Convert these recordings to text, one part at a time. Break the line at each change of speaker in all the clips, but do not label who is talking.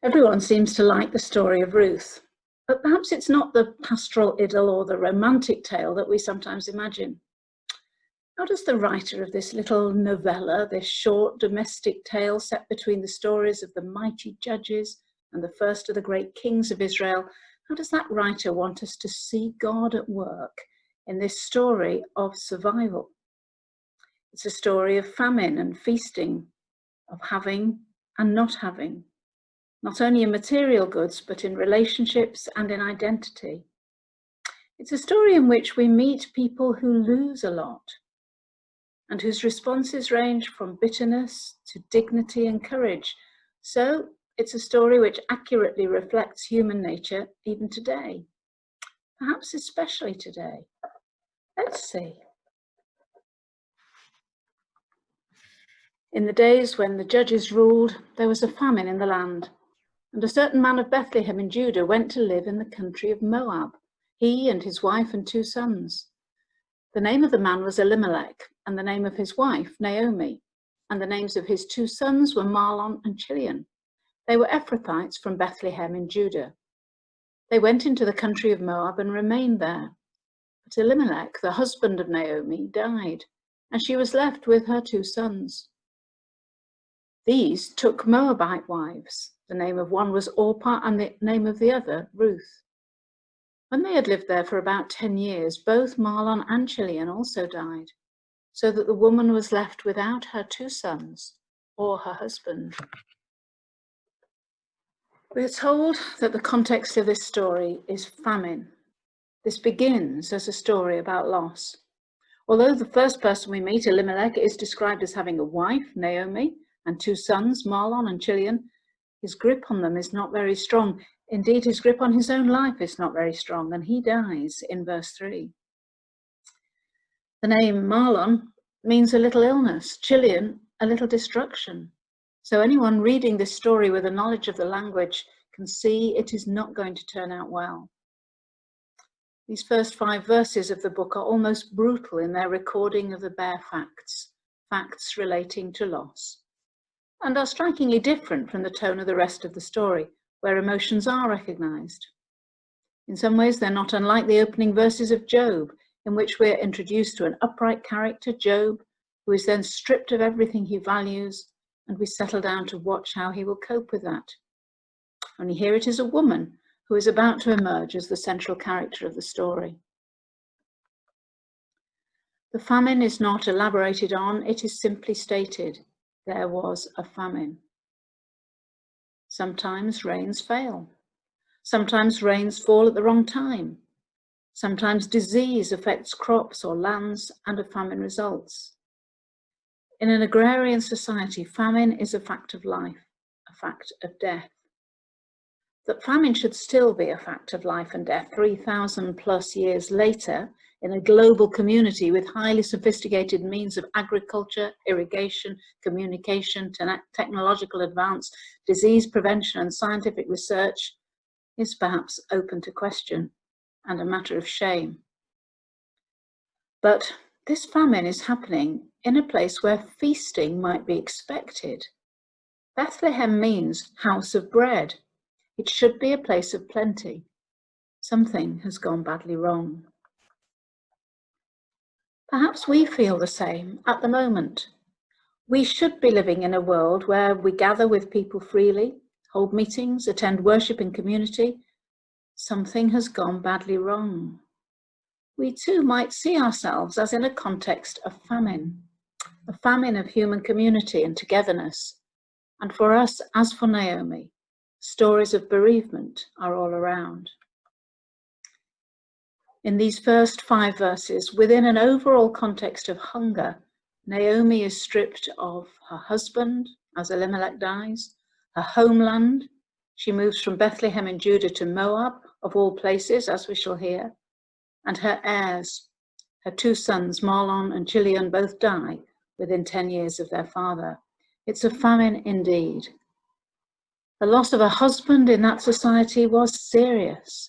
Everyone seems to like the story of Ruth, but perhaps it's not the pastoral idyll or the romantic tale that we sometimes imagine. How does the writer of this little novella, this short domestic tale set between the stories of the mighty judges and the first of the great kings of Israel, how does that writer want us to see God at work in this story of survival? It's a story of famine and feasting, of having and not having, not only in material goods, but in relationships and in identity. It's a story in which we meet people who lose a lot and whose responses range from bitterness to dignity and courage. So it's a story which accurately reflects human nature even today, perhaps especially today. Let's see. In the days when the judges ruled, there was a famine in the land. And a certain man of Bethlehem in Judah went to live in the country of Moab, he and his wife and 2 sons. The name of the man was Elimelech, and the name of his wife Naomi, and the names of his 2 sons were Mahlon and Chilion. They were Ephrathites from Bethlehem in Judah. They went into the country of Moab and remained there. But Elimelech, the husband of Naomi, died, and she was left with her 2 sons. These took Moabite wives. The name of one was Orpah, and the name of the other, Ruth. When they had lived there for about 10 years, both Mahlon and Chilion also died, so that the woman was left without her 2 sons or her husband. We are told that the context of this story is famine. This begins as a story about loss. Although the first person we meet, Elimelech, is described as having a wife, Naomi, and 2 sons, Mahlon and Chilion, his grip on them is not very strong. Indeed, his grip on his own life is not very strong, and he dies in verse 3. The name Mahlon means a little illness, Chilion, a little destruction. So anyone reading this story with a knowledge of the language can see it is not going to turn out well. These first 5 verses of the book are almost brutal in their recording of the bare facts relating to loss, and are strikingly different from the tone of the rest of the story, where emotions are recognized. In some ways, they're not unlike the opening verses of Job, in which we're introduced to an upright character, Job, who is then stripped of everything he values, and we settle down to watch how he will cope with that. Only here it is a woman who is about to emerge as the central character of the story. The famine is not elaborated on, it is simply stated. There was a famine. Sometimes rains fail. Sometimes rains fall at the wrong time. Sometimes disease affects crops or lands and a famine results. In an agrarian society, famine is a fact of life, a fact of death. That famine should still be a fact of life and death 3,000 plus years later, in a global community with highly sophisticated means of agriculture, irrigation, communication, technological advance, disease prevention and scientific research, is perhaps open to question and a matter of shame. But this famine is happening in a place where feasting might be expected. Bethlehem means house of bread. It should be a place of plenty. Something has gone badly wrong. Perhaps we feel the same at the moment. We should be living in a world where we gather with people freely, hold meetings, attend worship in community. Something has gone badly wrong. We too might see ourselves as in a context of famine, a famine of human community and togetherness. And for us, as for Naomi, stories of bereavement are all around. In these first 5 verses, within an overall context of hunger, Naomi is stripped of her husband as Elimelech dies, her homeland. She moves from Bethlehem in Judah to Moab, of all places, as we shall hear, and her heirs, her 2 sons, Mahlon and Chilion, both die within 10 years of their father. It's a famine indeed. The loss of a husband in that society was serious.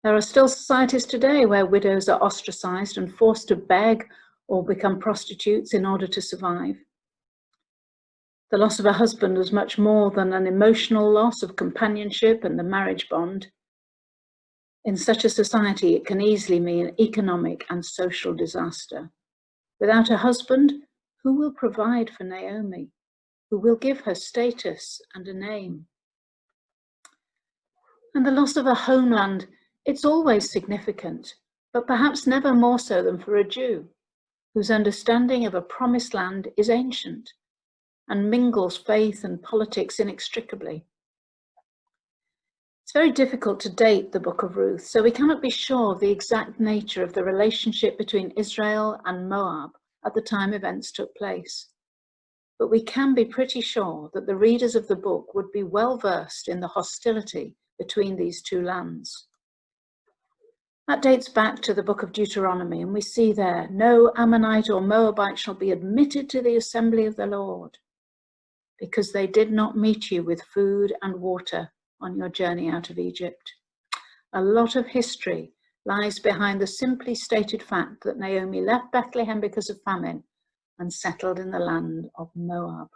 There are still societies today where widows are ostracized and forced to beg or become prostitutes in order to survive. The loss of a husband was much more than an emotional loss of companionship and the marriage bond. In such a society, it can easily mean economic and social disaster. Without a husband, who will provide for Naomi? Who will give her status and a name? And the loss of a homeland, it's always significant, but perhaps never more so than for a Jew, whose understanding of a promised land is ancient and mingles faith and politics inextricably. It's very difficult to date the Book of Ruth, so we cannot be sure of the exact nature of the relationship between Israel and Moab at the time events took place. But we can be pretty sure that the readers of the book would be well versed in the hostility between these two lands. That dates back to the book of Deuteronomy, and we see there, "No Ammonite or Moabite shall be admitted to the assembly of the Lord, because they did not meet you with food and water on your journey out of Egypt." A lot of history lies behind the simply stated fact that Naomi left Bethlehem because of famine and settled in the land of Moab.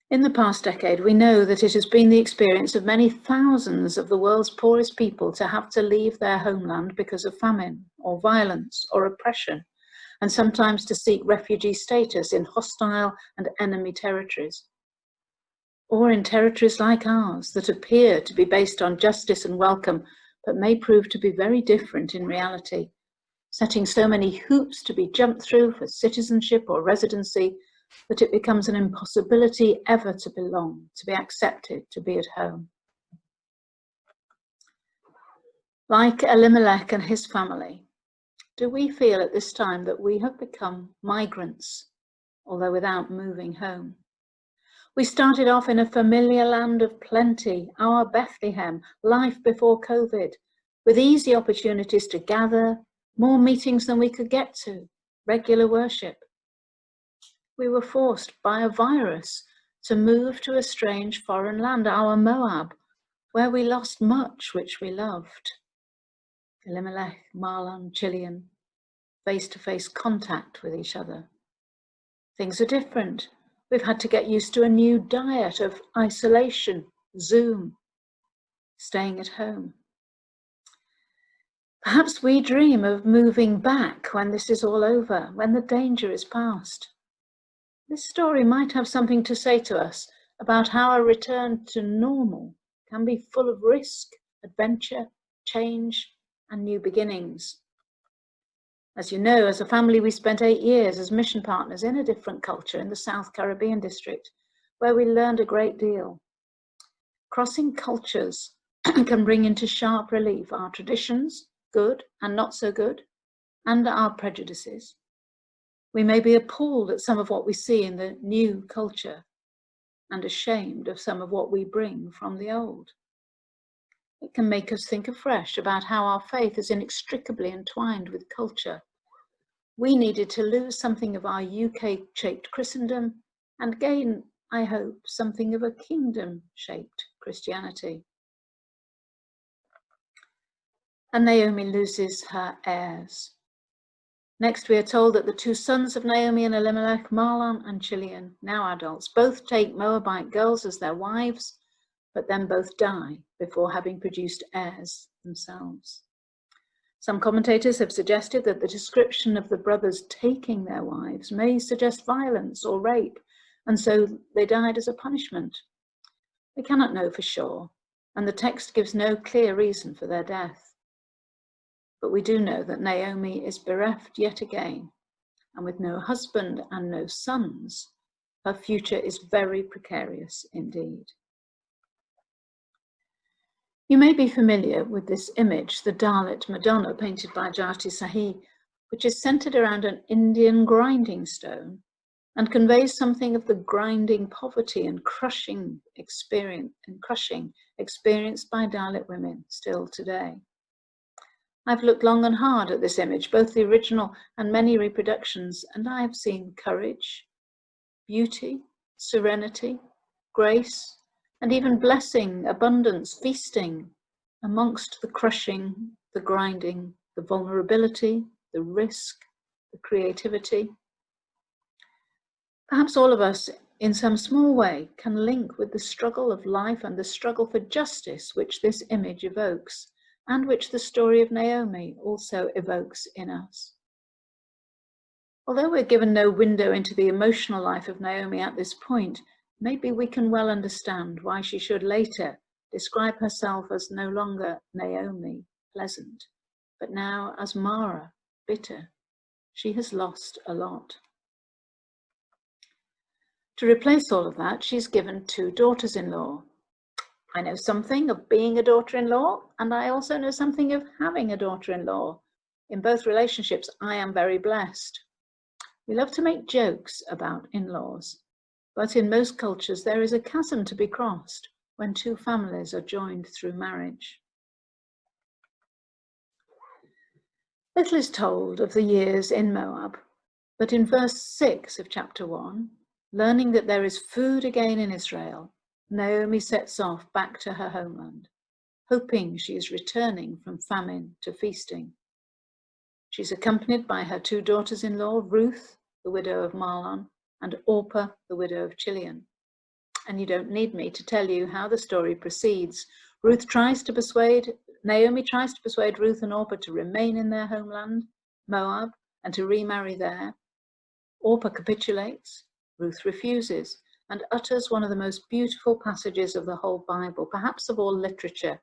In the past decade, we know that it has been the experience of many thousands of the world's poorest people to have to leave their homeland because of famine or violence or oppression, and sometimes to seek refugee status in hostile and enemy territories, or in territories like ours that appear to be based on justice and welcome, but may prove to be very different in reality, setting so many hoops to be jumped through for citizenship or residency that it becomes an impossibility ever to belong, to be accepted, to be at home. Like Elimelech and his family, do we feel at this time that we have become migrants, although without moving home? We started off in a familiar land of plenty, our Bethlehem, life before COVID, with easy opportunities to gather, more meetings than we could get to, regular worship. We were forced by a virus to move to a strange foreign land, our Moab, where we lost much which we loved. Elimelech, Mahlon, Chilion, face-to-face contact with each other. Things are different. We've had to get used to a new diet of isolation, Zoom, staying at home. Perhaps we dream of moving back when this is all over, when the danger is past. This story might have something to say to us about how a return to normal can be full of risk, adventure, change, and new beginnings. As you know, as a family, we spent 8 years as mission partners in a different culture in the South Caribbean district, where we learned a great deal. Crossing cultures can bring into sharp relief our traditions, good and not so good, and our prejudices. We may be appalled at some of what we see in the new culture and ashamed of some of what we bring from the old. It can make us think afresh about how our faith is inextricably entwined with culture. We needed to lose something of our UK-shaped Christendom and gain, I hope, something of a kingdom-shaped Christianity. And Naomi loses her heirs. Next, we are told that the two sons of Naomi and Elimelech, Mahlon and Chilion, now adults, both take Moabite girls as their wives, but then both die before having produced heirs themselves. Some commentators have suggested that the description of the brothers taking their wives may suggest violence or rape, and so they died as a punishment. We cannot know for sure, and the text gives no clear reason for their death. But we do know that Naomi is bereft yet again, and with no husband and no sons, her future is very precarious indeed. You may be familiar with this image, the Dalit Madonna painted by Jati Sahi, which is centered around an Indian grinding stone and conveys something of the grinding poverty and crushing experienced by Dalit women still today. I've looked long and hard at this image, both the original and many reproductions, and I have seen courage, beauty, serenity, grace, and even blessing, abundance, feasting amongst the crushing, the grinding, the vulnerability, the risk, the creativity. Perhaps all of us, in some small way, can link with the struggle of life and the struggle for justice which this image evokes, and which the story of Naomi also evokes in us. Although we're given no window into the emotional life of Naomi at this point, maybe we can well understand why she should later describe herself as no longer Naomi, pleasant, but now as Mara, bitter. She has lost a lot. To replace all of that, she's given 2 daughters-in-law. I know something of being a daughter-in-law, and I also know something of having a daughter-in-law. In both relationships, I am very blessed. We love to make jokes about in-laws, but in most cultures there is a chasm to be crossed when 2 families are joined through marriage. Little is told of the years in Moab, but in verse 6 of chapter 1, learning that there is food again in Israel, Naomi sets off back to her homeland, hoping she is returning from famine to feasting. She's accompanied by her 2 daughters-in-law, Ruth, the widow of Mahlon, and Orpah, the widow of Chilion. And you don't need me to tell you how the story proceeds. Naomi tries to persuade Ruth and Orpah to remain in their homeland, Moab, and to remarry there. Orpah capitulates, Ruth refuses, and utters one of the most beautiful passages of the whole Bible, perhaps of all literature,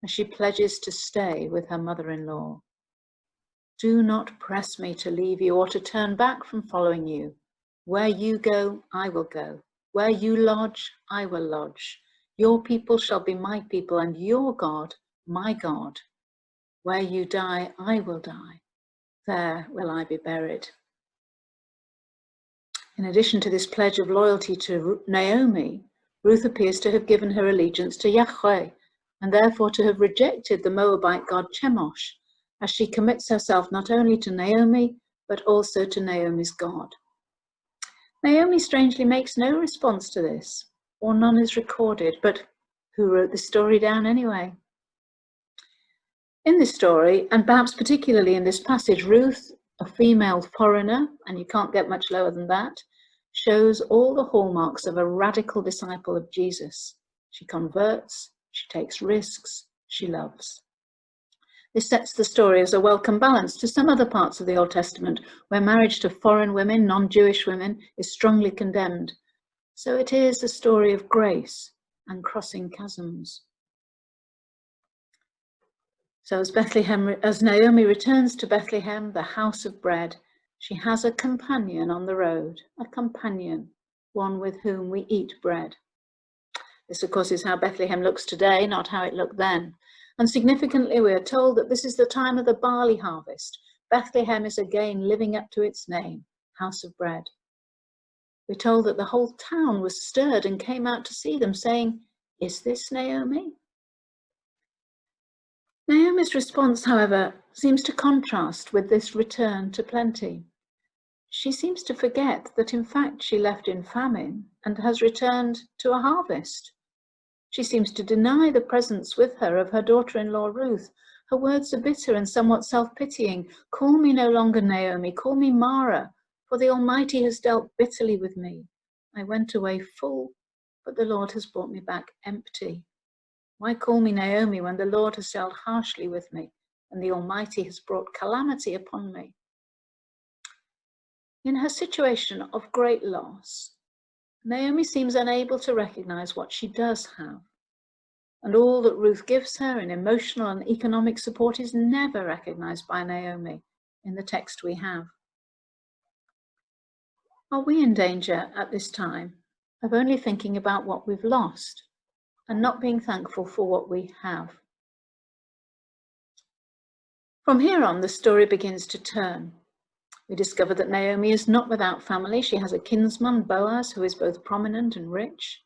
as she pledges to stay with her mother-in-law. Do not press me to leave you or to turn back from following you. Where you go, I will go. Where you lodge, I will lodge. Your people shall be my people, and your God, my God. Where you die, I will die. There will I be buried. In addition to this pledge of loyalty to Naomi, Ruth appears to have given her allegiance to Yahweh, and therefore to have rejected the Moabite god Chemosh, as she commits herself not only to Naomi, but also to Naomi's God. Naomi strangely makes no response to this, or none is recorded, but who wrote the story down anyway? In this story, and perhaps particularly in this passage, Ruth, a female foreigner, and you can't get much lower than that, shows all the hallmarks of a radical disciple of Jesus. She converts, she takes risks, she loves. This sets the story as a welcome balance to some other parts of the Old Testament where marriage to foreign women, non-Jewish women, is strongly condemned. So it is a story of grace and crossing chasms. So as Naomi returns to Bethlehem, the house of bread, she has a companion on the road, a companion, one with whom we eat bread. This, of course, is how Bethlehem looks today, not how it looked then. And significantly, we are told that this is the time of the barley harvest. Bethlehem is again living up to its name, house of bread. We're told that the whole town was stirred and came out to see them, saying, "Is this Naomi?" Naomi's response, however, seems to contrast with this return to plenty. She seems to forget that in fact she left in famine and has returned to a harvest. She seems to deny the presence with her of her daughter-in-law Ruth. Her words are bitter and somewhat self-pitying. "Call me no longer Naomi, call me Mara, for the Almighty has dealt bitterly with me. I went away full, but the Lord has brought me back empty. Why call me Naomi when the Lord has dealt harshly with me and the Almighty has brought calamity upon me?" In her situation of great loss, Naomi seems unable to recognize what she does have. And all that Ruth gives her in emotional and economic support is never recognized by Naomi in the text we have. Are we in danger at this time of only thinking about what we've lost and not being thankful for what we have? From here on, the story begins to turn. We discover that Naomi is not without family. She has a kinsman, Boaz, who is both prominent and rich.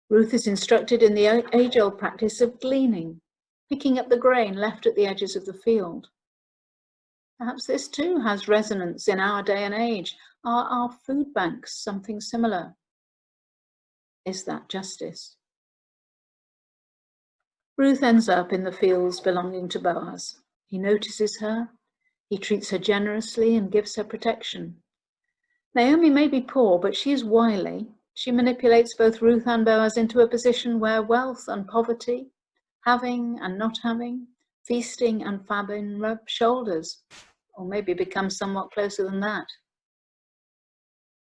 Ruth is instructed in the age-old practice of gleaning, picking up the grain left at the edges of the field. Perhaps this too has resonance in our day and age. Are our food banks something similar? Is that justice? Ruth ends up in the fields belonging to Boaz. He notices her, he treats her generously and gives her protection. Naomi may be poor, but she is wily. She manipulates both Ruth and Boaz into a position where wealth and poverty, having and not having, feasting and famine rub shoulders, or maybe become somewhat closer than that.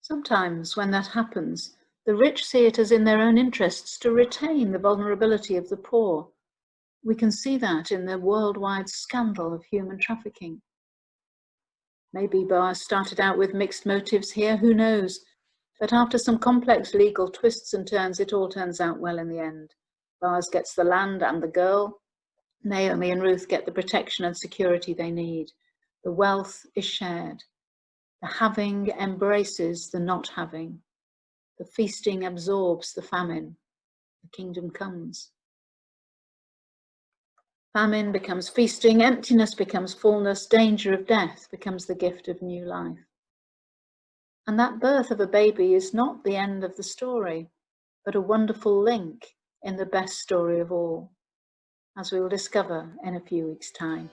Sometimes when that happens, the rich see it as in their own interests to retain the vulnerability of the poor. We can see that in the worldwide scandal of human trafficking. Maybe Boaz started out with mixed motives here, who knows? But after some complex legal twists and turns, it all turns out well in the end. Boaz gets the land and the girl. Naomi and Ruth get the protection and security they need. The wealth is shared. The having embraces the not having. The feasting absorbs the famine. The kingdom comes. Famine becomes feasting, emptiness becomes fullness, danger of death becomes the gift of new life. And that birth of a baby is not the end of the story, but a wonderful link in the best story of all, as we will discover in a few weeks' time.